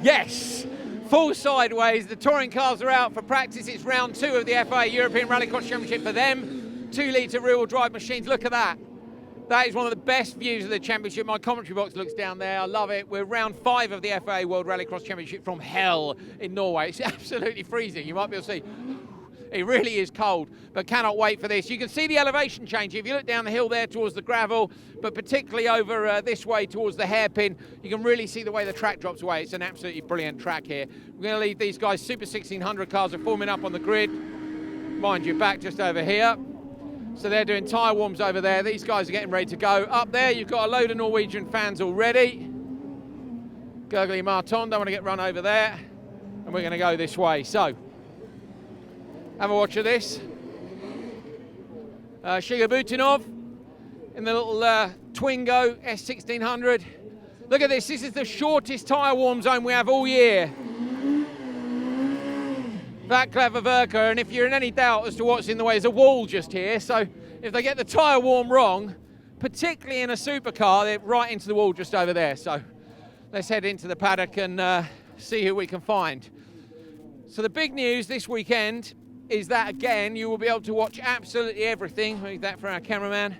Yes, full sideways. The touring cars are out for practice. It's round 2 of the FIA European Rallycross Championship for them. 2-litre rear-wheel drive machines. Look at that. That is one of the best views of the championship. My commentary box looks down there. I love it. We're round 5 of the FIA World Rallycross Championship from hell in Norway. It's absolutely freezing. You might be able to see. It really is cold, but cannot wait for this. You can see the elevation change. If you look down the hill there towards the gravel, but particularly over this way towards the hairpin, you can really see the way the track drops away. It's an absolutely brilliant track here. We're going to leave these guys. Super 1600 cars are forming up on the grid. Mind you, back just over here. So they're doing tyre warms over there. These guys are getting ready to go. Up there, you've got a load of Norwegian fans already. Gurgly Marton, don't want to get run over there. And we're going to go this way. So, have a watch of this. Shiga Butinov in the little Twingo S1600. Look at this. This is the shortest tyre warm zone we have all year. That clever Verka, and if you're in any doubt as to what's in the way, there's a wall just here, so if they get the tyre warm wrong, particularly in a supercar, they're right into the wall just over there. So let's head into the paddock and see who we can find. So the big news this weekend is that, again, you will be able to watch absolutely everything. Leave that for our cameraman.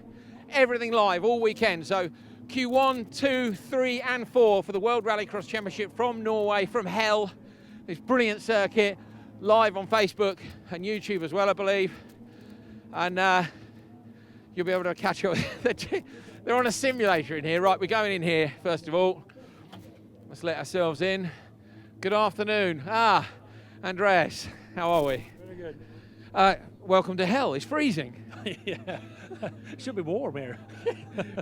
Everything live all weekend. So Q1, 2, 3 and 4 for the World Rallycross Championship from Norway, from hell. This brilliant circuit. Live on Facebook and YouTube as well, I believe. And you'll be able to catch up. They're on a simulator in here. Right, we're going in here, first of all. Let's let ourselves in. Good afternoon. Andreas, how are we? Very good. Welcome to hell. It's freezing. Yeah, it should be warm here.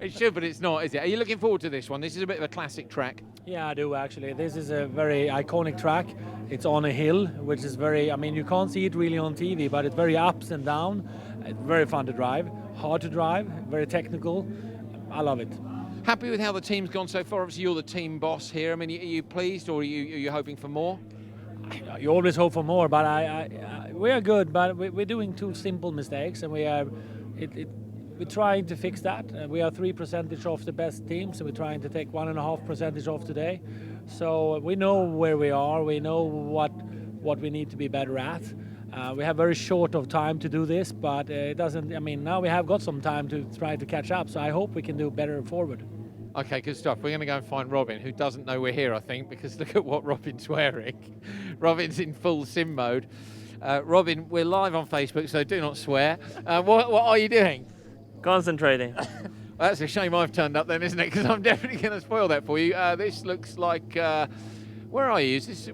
It should, but it's not, is it? Are you looking forward to this one? This is a bit of a classic track. Yeah, I do actually. This is a very iconic track. It's on a hill, which is very, I mean, you can't see it really on TV, but it's very ups and down. It's very fun to drive, hard to drive, very technical. I love it. Happy with how the team's gone so far? Obviously, you're the team boss here. I mean, are you pleased, or are you hoping for more? You always hope for more, but we are good, but we're doing 2 simple mistakes, and we're trying to fix that. We are 3% off the best teams, and we're trying to take 1.5% off today. So we know where we are. We know what we need to be better at. We have very short of time to do this, but it doesn't. I mean, now we have got some time to try to catch up. So I hope we can do better forward. Okay, good stuff. We're going to go and find Robin, who doesn't know we're here, I think, because look at what Robin's wearing. Robin's in full sim mode. Robin, we're live on Facebook, so do not swear. What are you doing? Concentrating. Well, that's a shame I've turned up then, isn't it? Because I'm definitely going to spoil that for you. This looks like, where are you? Is this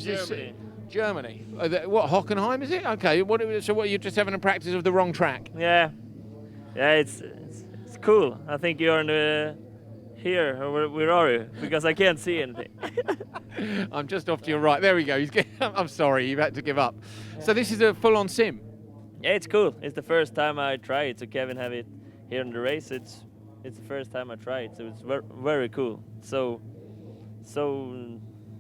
Germany. Germany. What, Hockenheim, is it? Okay, so what, you're just having a practice of the wrong track? Yeah, it's cool. I think you're in the here, or where are you? Because I can't see anything. I'm just off to your right. There we go. I'm sorry, you've had to give up. So this is a full-on sim? Yeah, it's cool. It's the first time I try it. So Kevin have it here in the race. It's the first time I try it. So it's very cool. So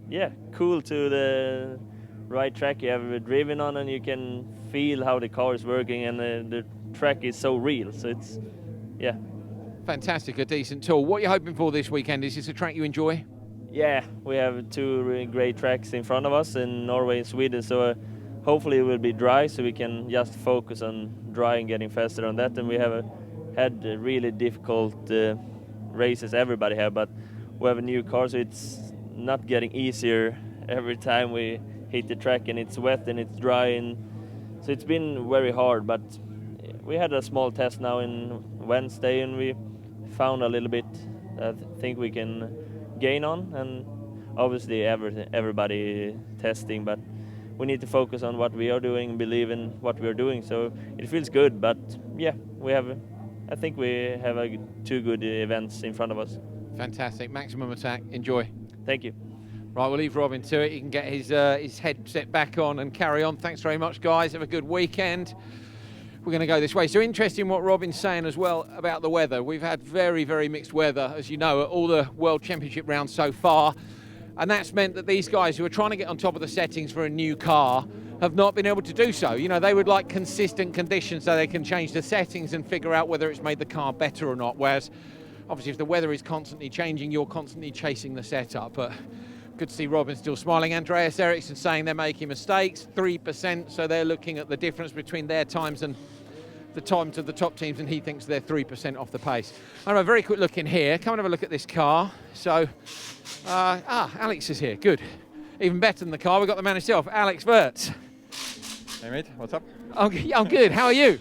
yeah, cool to the right track you have driven on, and you can feel how the car is working, and the track is so real. So it's, yeah. Fantastic, a decent tool. What are you hoping for this weekend? Is this a track you enjoy? Yeah, we have 2 really great tracks in front of us in Norway and Sweden, so hopefully it will be dry, so we can just focus on dry and getting faster on that. And we have had really difficult races, everybody have, but we have a new car, so it's not getting easier every time we hit the track, and it's wet and it's dry, and so it's been very hard. But we had a small test now in Wednesday, and we found a little bit I think we can gain on, and obviously everybody testing, but we need to focus on what we are doing, believe in what we are doing. So it feels good, but yeah, I think we have 2 good events in front of us. Fantastic, maximum attack, enjoy. Thank you. Right, we'll leave Robin to it. He can get his headset back on and carry on. Thanks very much, guys. Have a good weekend. We're going to go this way. So interesting what Robin's saying as well about the weather. We've had very, very mixed weather, as you know, at all the World Championship rounds so far. And that's meant that these guys who are trying to get on top of the settings for a new car have not been able to do so. You know, they would like consistent conditions so they can change the settings and figure out whether it's made the car better or not. Whereas, obviously, if the weather is constantly changing, you're constantly chasing the setup. But Good to see Robin still smiling. Andreas Eriksson saying they're making mistakes, 3%, so they're looking at the difference between their times and the times of the top teams, and he thinks they're 3% off the pace. I'll have a very quick look in here. Come and have a look at this car. So, Alex is here, good. Even better than the car, we've got the man himself, Alex Wirtz. Hey mate, what's up? I'm good, how are you?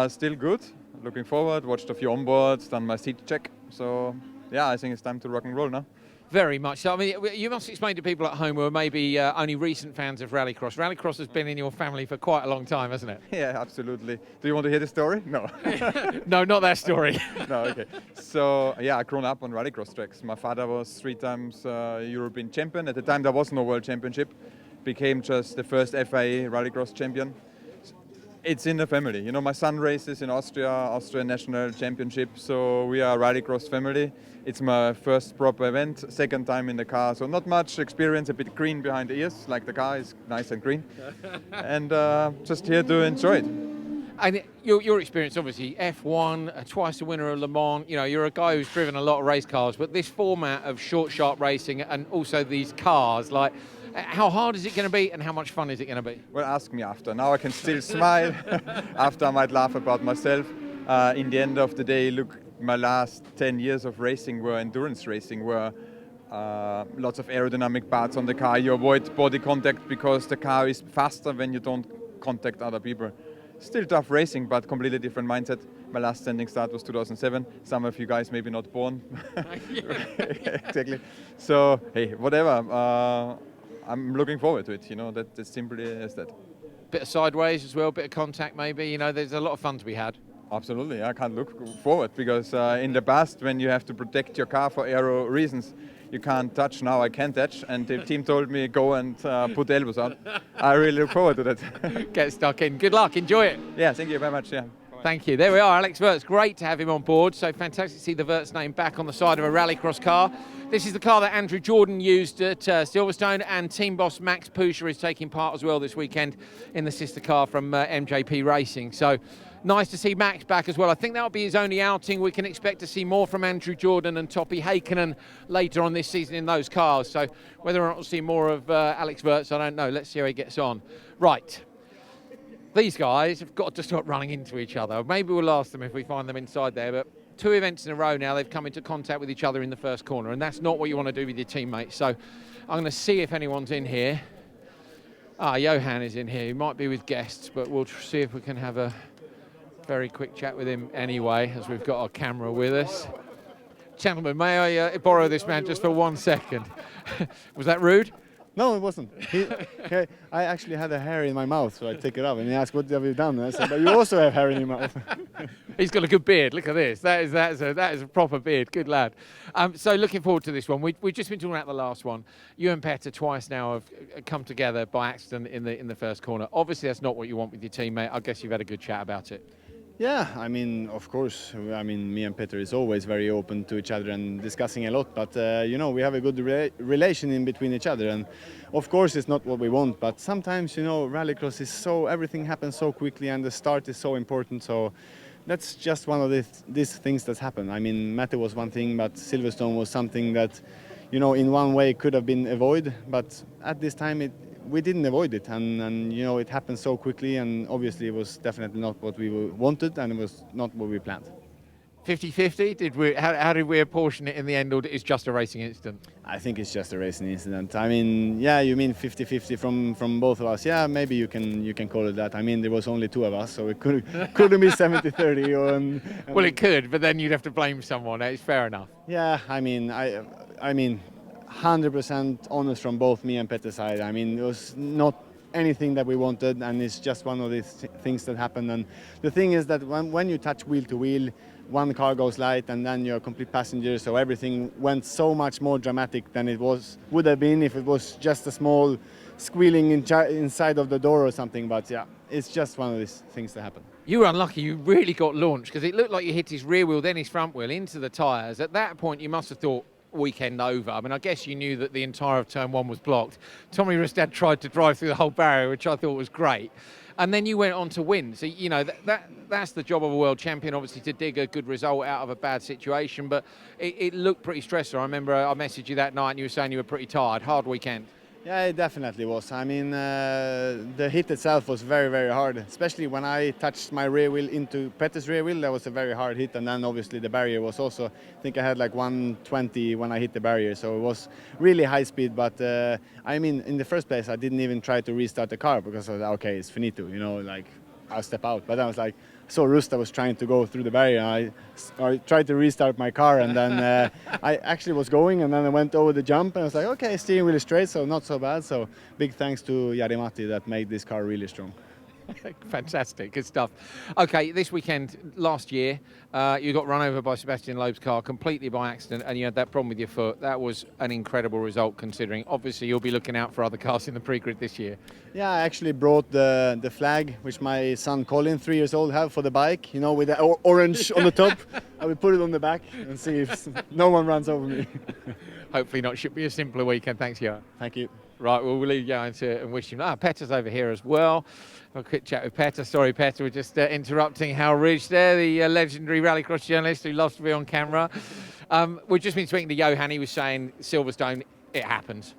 Still good, looking forward, watched a few onboards, done my seat check. So yeah, I think it's time to rock and roll now. Very much so. I mean, you must explain to people at home who are maybe only recent fans of Rallycross. Rallycross has been in your family for quite a long time, hasn't it? Yeah, absolutely. Do you want to hear the story? No. No, not that story. No, okay. So yeah, I grown up on Rallycross tracks. My father was 3 times European champion. At the time there was no World Championship. Became just the first FIA Rallycross champion. It's in the family. You know, my son races in Austria, Austrian National Championship, so we are a Rallycross family. It's my first proper event, second time in the car, so not much experience, a bit green behind the ears, like the car is nice and green. And just here to enjoy it. And your experience, obviously, F1, twice a winner of Le Mans, you know, you're a guy who's driven a lot of race cars, but this format of short, sharp racing and also these cars, like, how hard is it going to be and how much fun is it going to be? Well, ask me after. Now I can still smile. After I might laugh about myself. In the end of the day, look, my last 10 years of racing were endurance racing, where lots of aerodynamic parts on the car. You avoid body contact because the car is faster when you don't contact other people. Still tough racing, but completely different mindset. My last standing start was 2007. Some of you guys maybe not born. Exactly. So, hey, whatever. I'm looking forward to it, you know, that's simply as that. Bit of sideways as well, bit of contact maybe, you know, there's a lot of fun to be had. Absolutely, I can't look forward because in the past when you have to protect your car for aero reasons, you can't touch. Now I can touch, and the team told me go and put the elbows out. I really look forward to that. Get stuck in. Good luck, enjoy it. Yeah, thank you very much. Yeah. Thank you. There we are, Alex Wirtz. Great to have him on board. So fantastic to see the Wirtz name back on the side of a Rallycross car. This is the car that Andrew Jordan used at Silverstone, and team boss Max Pusher is taking part as well this weekend in the sister car from MJP Racing. So nice to see Max back as well. I think that'll be his only outing. We can expect to see more from Andrew Jordan and Topi Heikkinen later on this season in those cars. So whether or not we'll see more of Alex Wirtz, I don't know. Let's see how he gets on. Right. These guys have got to stop running into each other. Maybe we'll ask them if we find them inside there, but 2 events in a row now, they've come into contact with each other in the first corner, and that's not what you want to do with your teammates. So I'm going to see if anyone's in here. Johan is in here. He might be with guests, but we'll see if we can have a very quick chat with him anyway, as we've got our camera with us. Gentlemen, may I borrow this man just for 1 second? Was that rude? No, it wasn't. I actually had a hair in my mouth, so I take it off, and he asked, "What have you done?" And I said, "But you also have hair in your mouth." He's got a good beard. Look at this. That is a proper beard. Good lad. So looking forward to this one. We've just been talking about the last one. You and Petter twice now have come together by accident in the first corner. Obviously, that's not what you want with your teammate. I guess you've had a good chat about it. Yeah, I mean, of course. I mean, me and Petter is always very open to each other and discussing a lot. But you know, we have a good relation in between each other, and of course, it's not what we want. But sometimes, you know, Rallycross is so everything happens so quickly, and the start is so important. So that's just one of these things that happen. I mean, Matti was one thing, but Silverstone was something that, you know, in one way could have been avoided. But at this time, we didn't avoid it, and you know, it happened so quickly, and obviously it was definitely not what we wanted, and it was not what we planned. 50-50? How did we apportion it in the end, or is it just a racing incident? I think it's just a racing incident. I mean, yeah, you mean 50-50 from both of us. Yeah, maybe you can call it that. I mean, there was only 2 of us, so it couldn't be 70-30. Well, it could, but then you'd have to blame someone. It's fair enough. Yeah, I mean, I mean, 100% honest from both me and Petter's side. I mean, it was not anything that we wanted, and it's just one of these things that happen. And the thing is that when you touch wheel to wheel, one car goes light, and then you're a complete passenger. So everything went so much more dramatic than it would have been if it was just a small squealing inside of the door or something. But yeah, it's just one of these things that happen. You were unlucky. You really got launched because it looked like you hit his rear wheel, then his front wheel into the tyres. At that point, you must have thought, weekend over. I mean, I guess you knew that the entire of turn 1 was blocked. Tommy Rustad tried to drive through the whole barrier, which I thought was great. and then you went on to win. So, you know, that's the job of a world champion, obviously, to dig a good result out of a bad situation, but it looked pretty stressful. I remember I messaged you that night and you were saying you were pretty tired. Hard weekend. Yeah, it definitely was. I mean, the hit itself was very, very hard, especially when I touched my rear wheel into Petter's rear wheel. That was a very hard hit, and then obviously the barrier was also, I think I had like 120 when I hit the barrier, so it was really high speed. But I mean, in the first place, I didn't even try to restart the car because I was like, okay, it's finito, you know, like I'll step out. But I was like, I saw Rusta was trying to go through the barrier, and I tried to restart my car, and then I actually was going, and then I went over the jump, and I was like, okay, steering wheel is straight, so not so bad. So big thanks to Jari-Matti that made this car really strong. Fantastic, good stuff. Okay, this weekend, last year, you got run over by Sebastian Loeb's car completely by accident, and you had that problem with your foot. That was an incredible result, considering obviously you'll be looking out for other cars in the pre-grid this year. Yeah, I actually brought the flag which my son Colin, 3 years old, have for the bike, you know, with the orange on the top. I will put it on the back and see if no one runs over me. Hopefully not. Should be a simpler weekend. Thanks, Johan. Thank you. Right, well, we'll leave Johan to and wish him. Petter's over here as well. A quick chat with Petter. Sorry, Petter, we're just interrupting Hal Ridge there, the legendary Rallycross journalist who loves to be on camera. We've just been speaking to Johan. He was saying Silverstone, it happens.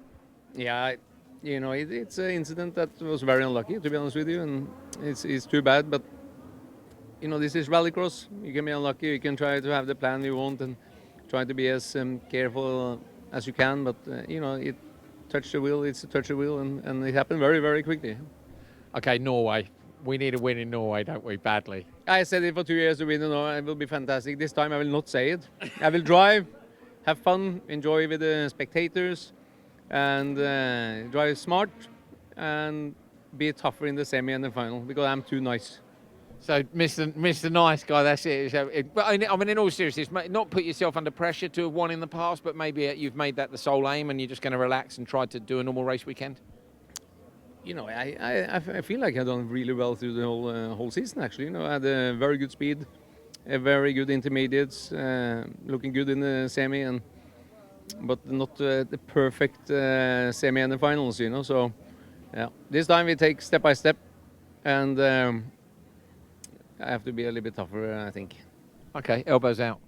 Yeah, you know, it's an incident that was very unlucky, to be honest with you, and it's too bad. But you know, this is Rallycross. You can be unlucky. You can try to have the plan you want and try to be as careful as you can. But you know, it touched the wheel. It's a touch the wheel, and it happened very, very quickly. Okay, Norway. We need a win in Norway, don't we, badly? I said it for 2 years to win in Norway. It will be fantastic. This time I will not say it. I will drive, have fun, enjoy with the spectators, and drive smart and be tougher in the semi and the final because I'm too nice. So, Mr. Nice Guy, that's it. But I mean, in all seriousness, not put yourself under pressure to have won in the past, but maybe you've made that the sole aim and you're just going to relax and try to do a normal race weekend? You know, I feel like I've done really well through the whole season, actually. You know, I had a very good speed, a very good intermediates, looking good in the semi, but not the perfect semi and the finals, you know. So, yeah, this time we take step by step, and I have to be a little bit tougher, I think. Okay, elbows out.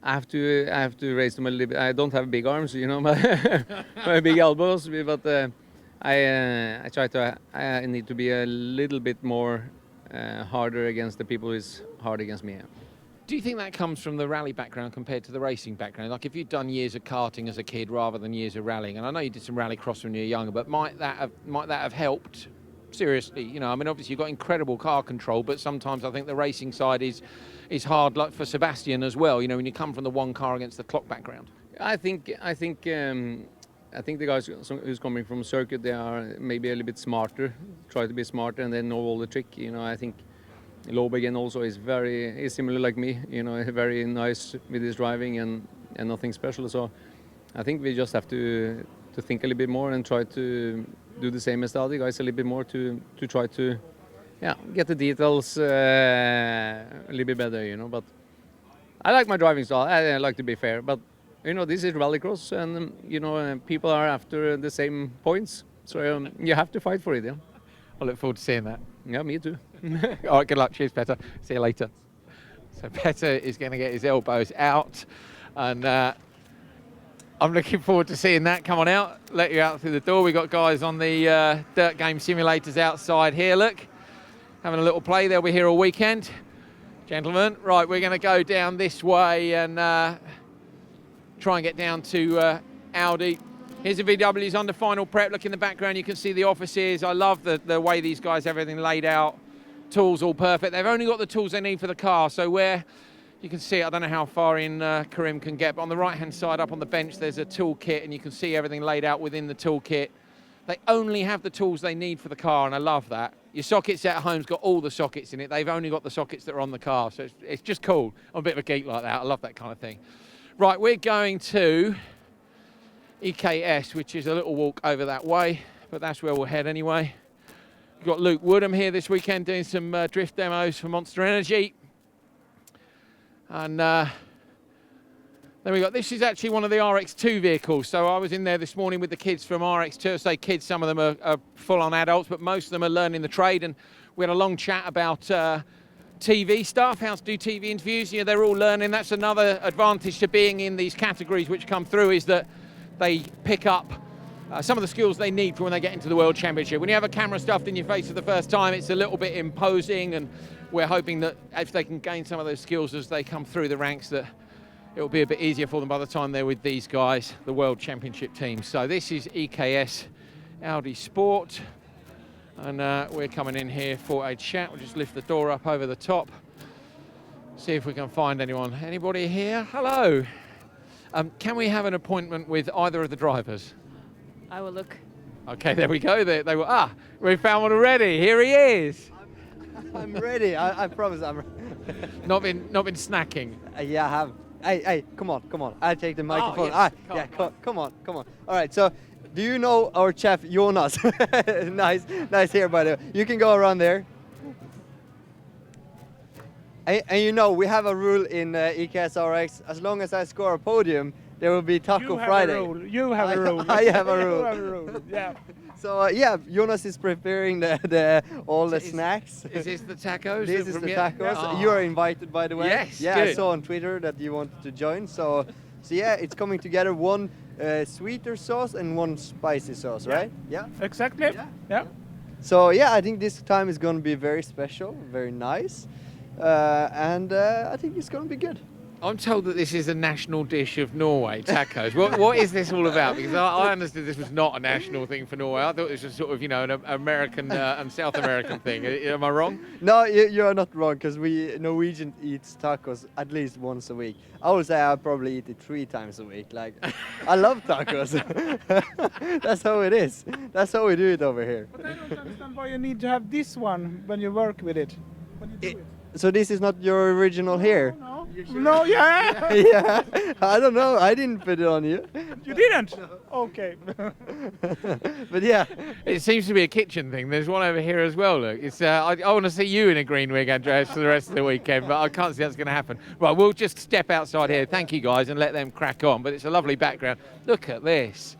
I have to raise them a little bit. I don't have big arms, you know, my big elbows, but. I need to be a little bit more harder against the people who's hard against me. Do you think that comes from the rally background compared to the racing background? Like if you'd done years of karting as a kid rather than years of rallying, and I know you did some rallycross when you were younger, but might that have helped? Seriously, you know, I mean, obviously you've got incredible car control, but sometimes I think the racing side is hard, like for Sebastian as well. You know, when you come from the one car against the clock background. I think the guys who's coming from circuit, they are maybe a little bit smarter, try to be smarter and they know all the trick. You know, I think Loeb again also is similar like me, you know, very nice with his driving and nothing special. So I think we just have to think a little bit more and try to do the same as the other guys a little bit more to try to get the details a little bit better, you know. But I like my driving style. I like to be fair, but you know, this is Rallycross, and you know, people are after the same points, so you have to fight for it. Yeah. I look forward to seeing that. Yeah, me too. All right, good luck. Cheers, Petter. See you later. So Petter is going to get his elbows out, and I'm looking forward to seeing that. Come on out. Let you out through the door. We've got guys on the dirt game simulators outside here. Look, having a little play. They'll be here all weekend, gentlemen. Right, we're going to go down this way and. Try and get down to Audi. Here's the VWs under final prep. Look in the background, you can see the offices. I love the way these guys have everything laid out. Tools all perfect. They've only got the tools they need for the car. So where you can see, I don't know how far in Karim can get, but on the right-hand side up on the bench, there's a tool kit and you can see everything laid out within the tool kit. They only have the tools they need for the car, and I love that. Your sockets at home's got all the sockets in it. They've only got the sockets that are on the car. So it's just cool. I'm a bit of a geek like that. I love that kind of thing. Right, we're going to EKS, which is a little walk over that way, but that's where we'll head anyway. We've got Luke Woodham here this weekend doing some drift demos for Monster Energy. And then we got, this is actually one of the RX2 vehicles. So I was in there this morning with the kids from RX2. I say kids, some of them are full-on adults, but most of them are learning the trade. And We had a long chat about TV stuff, how to do TV interviews. You know, they're all learning. That's another advantage to being in these categories which come through, is that they pick up some of the skills they need for when they get into the World Championship. When you have a camera stuffed in your face for the first time, it's a little bit imposing, and we're hoping that if they can gain some of those skills as they come through the ranks, that it will be a bit easier for them by the time they're with these guys, the World Championship team. So this is EKS Audi Sport, and we're coming in here for a chat. We'll just lift the door up over the top, see if we can find anyone. Anybody here? Hello. Can we have an appointment with either of the drivers? I will look. Okay, there we go. They were. We found one already. Here he is. I'm ready. I promise I'm ready. Not been snacking. Yeah, I have. Hey, come on. I'll take the microphone. Yes. Come on. All right, so do you know our chef Jonas? nice here, by the way. You can go around there. And you know, we have a rule in EKS RX. As long as I score a podium, there will be Taco Friday. You have a rule. I have a rule. You have a rule. Yeah. So Jonas is preparing all the snacks. Is this the tacos? This is the tacos. Yeah. You are invited, by the way. Yes. Yeah, good. I saw on Twitter that you wanted to join. So yeah, it's coming together. One sweeter sauce and one spicy sauce, right? Yeah. Exactly. Yeah. So yeah, I think this time is going to be very special, very nice, and I think it's going to be good. I'm told that this is a national dish of Norway, tacos. What is this all about? Because I understood this was not a national thing for Norway. I thought it was just sort of, an American and South American thing. Am I wrong? No, you are not wrong, because we Norwegian eats tacos at least once a week. I would say I probably eat it 3 times a week. Like, I love tacos. That's how it is. That's how we do it over here. But I don't understand why you need to have this one when you work with it. When you do it. So this is not your original here? No, yeah. Yeah, I don't know. I didn't put it on you. You didn't? Okay. But yeah. It seems to be a kitchen thing. There's one over here as well, look. It's I want to see you in a green wig, Andreas, for the rest of the weekend, but I can't see that's going to happen. Right, we'll just step outside here. Thank you, guys, and let them crack on. But it's a lovely background. Look at this.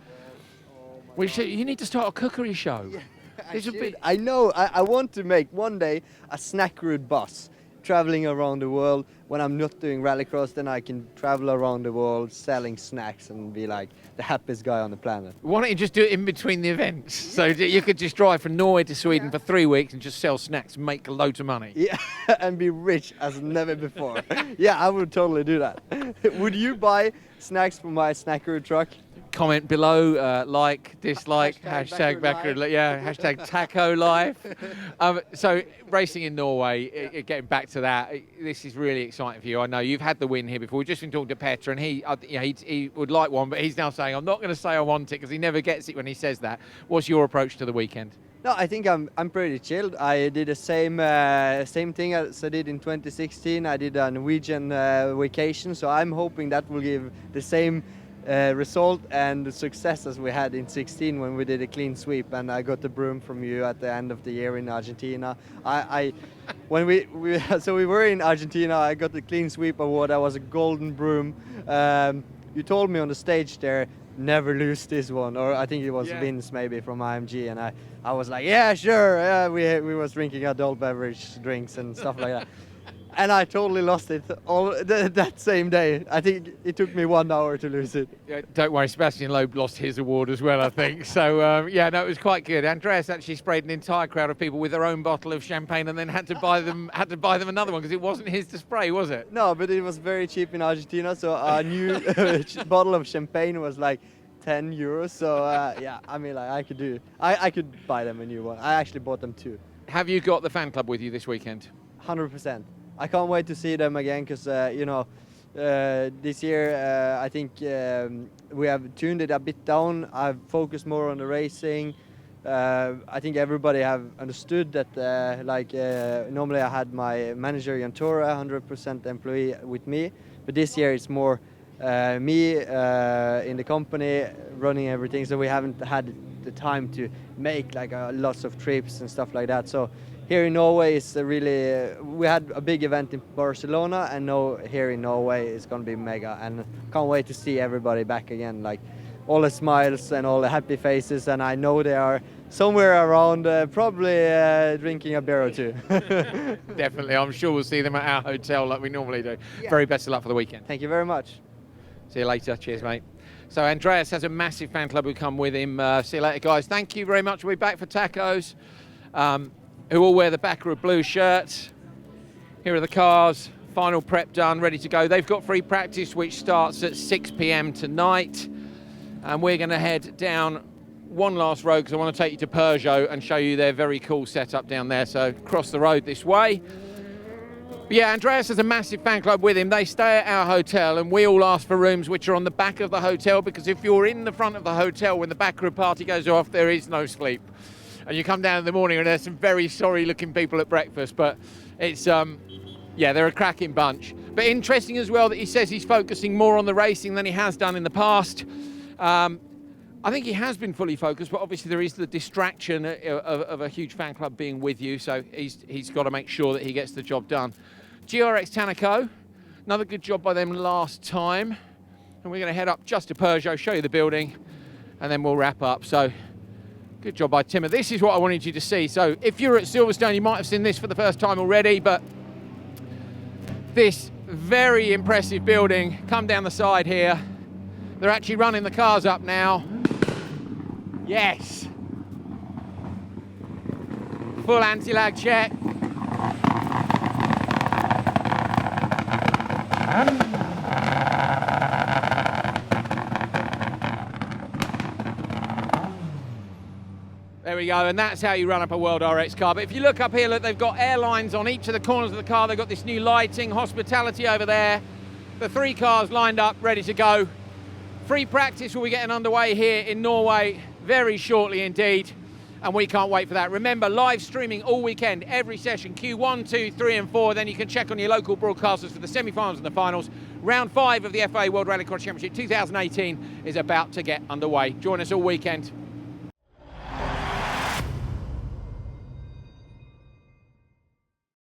You need to start a cookery show. Yeah, I know. I want to make one day a snack route bus, traveling around the world. When I'm not doing rallycross, then I can travel around the world selling snacks and be like the happiest guy on the planet. Why don't you just do it in between the events? So you could just drive from Norway to Sweden for 3 weeks and just sell snacks and make loads of money. Yeah, and be rich as never before. Yeah, I would totally do that. Would you buy snacks from my snackery truck? Comment below, like, dislike, hashtag backward, hashtag taco life. So racing in Norway, getting back to that, this is really exciting for you. I know you've had the win here before. We've just been talking to Petter, and he would like one, but he's now saying, I'm not going to say I want it, because he never gets it when he says that. What's your approach to the weekend? No, I think I'm pretty chilled. I did the same thing as I did in 2016. I did a Norwegian vacation, so I'm hoping that will give the same result and success as we had in 16 when we did a clean sweep and I got the broom from you at the end of the year in Argentina. When we were in Argentina, I got the clean sweep award. That was a golden broom. You told me on the stage there, never lose this one, or I think it was Vince maybe from IMG, and I was like, yeah, sure. Yeah, we was drinking adult beverage drinks and stuff like that. And I totally lost it that same day. I think it took me 1 hour to lose it. Yeah, don't worry, Sebastian Loeb lost his award as well, I think. So, it was quite good. Andreas actually sprayed an entire crowd of people with their own bottle of champagne and then had to buy them another one because it wasn't his to spray, was it? No, but it was very cheap in Argentina. So a new bottle of champagne was like 10 euros. So, I could buy them a new one. I actually bought them 2. Have you got the fan club with you this weekend? 100%. I can't wait to see them again because, this year I think we have tuned it a bit down. I've focused more on the racing. I think everybody have understood that, normally I had my manager Jan Tore, 100% employee with me, but this year it's more me in the company running everything, so we haven't had the time to make lots of trips and stuff like that. So here in Norway is we had a big event in Barcelona, and now here in Norway it's going to be mega, and can't wait to see everybody back again, like all the smiles and all the happy faces, and I know they are somewhere around, probably drinking a beer or two. Definitely, I'm sure we'll see them at our hotel like we normally do. Yeah. Very best of luck for the weekend. Thank you very much. See you later. Cheers, mate. So Andreas has a massive fan club who come with him. See you later, guys. Thank you very much. We'll be back for tacos, who all wear the Baccarat blue shirts. Here are the cars. Final prep done, ready to go. They've got free practice, which starts at 6 p.m. tonight. And we're going to head down one last road because I want to take you to Peugeot and show you their very cool setup down there. So cross the road this way. But yeah, Andreas has a massive fan club with him. They stay at our hotel and we all ask for rooms which are on the back of the hotel, because if you're in the front of the hotel when the Baccarat party goes off, there is no sleep. And you come down in the morning and there's some very sorry looking people at breakfast, but it's, yeah, they're a cracking bunch. But interesting as well that he says he's focusing more on the racing than he has done in the past. I think he has been fully focused, but obviously there is the distraction of a huge fan club being with you, so he's got to make sure that he gets the job done. GRX Tanaco, another good job by them last time. And we're going to head up just to Peugeot, show you the building, and then we'll wrap up. So good job by Timmer. This is what I wanted you to see. So if you're at Silverstone, you might have seen this for the first time already, but this very impressive building, come down the side here. They're actually running the cars up now. Yes. Full anti-lag check. There we go, and that's how you run up a World RX car. But if you look up here, look, they've got airlines on each of the corners of the car. They've got this new lighting, hospitality over there. The 3 cars lined up, ready to go. Free practice will be getting underway here in Norway very shortly indeed, and we can't wait for that. Remember, live streaming all weekend, every session, Q1, 2, 3 and 4. Then you can check on your local broadcasters for the semi-finals and the finals. Round 5 of the FA World Rallycross Championship 2018 is about to get underway. Join us all weekend.